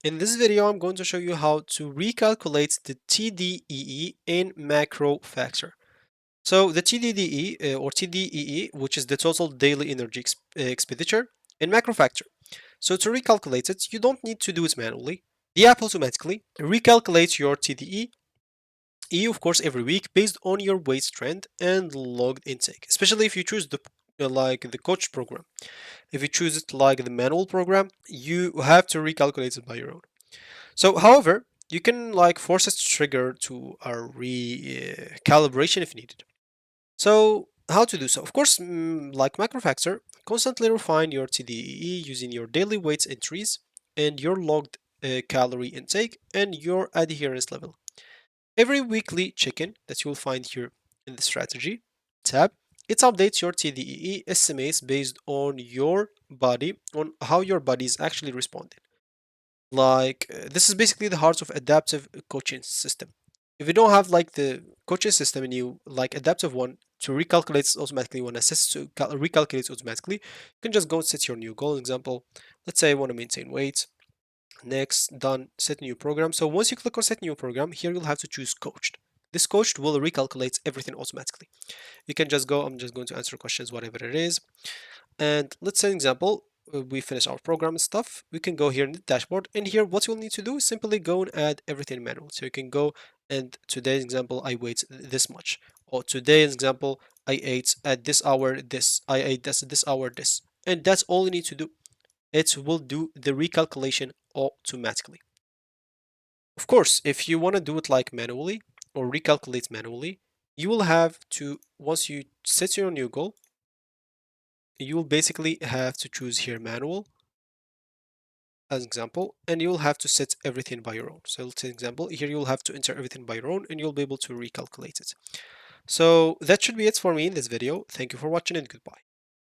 In this video, I'm going to show you how to recalculate the TDEE in MacroFactor. So the TDEE or TDEE, which is the total daily energy expenditure in MacroFactor. So to recalculate it, you don't need to do it manually. The app automatically recalculates your TDEE, of course, every week based on your weight trend and logged intake, especially if you choose the coach program. If you choose it like the manual program, you have to recalculate it by your own. So, however, you can like force it to trigger to a recalibration if needed. So, how to do so? Of course, like MacroFactor, constantly refine your TDEE using your daily weights entries and your logged calorie intake and your adherence level. Every weekly check-in that you'll find here in the strategy tab, it updates your TDEE estimates based on your body, on how your body is actually responding. This is basically the heart of adaptive coaching system. If you don't have like the coaching system and you like adaptive one to recalculate automatically when assessed to recalculate automatically, you can just go and set your new goal. Example, let's say I want to maintain weight. Next, done, set new program. So once you click on set new program, here you'll have to choose coached. This coached will recalculate everything automatically. You can just go, I'm just going to answer questions, whatever it is. And let's say an example, we finish our program and stuff. We can go here in the dashboard, and here what you'll need to do is simply go and add everything manual. So you can go and today's example, I weighed this much. Or today's example, I ate at this hour this. I ate this hour this. And that's all you need to do. It will do the recalculation automatically. Of course, if you want to do it like manually or recalculate manually, you will have to, once you set your new goal, you will basically have to choose here manual as example, and you'll have to set everything by your own. So let's say example, here you'll have to enter everything by your own and you'll be able to recalculate it. So that should be it for me in this video. Thank you for watching and goodbye.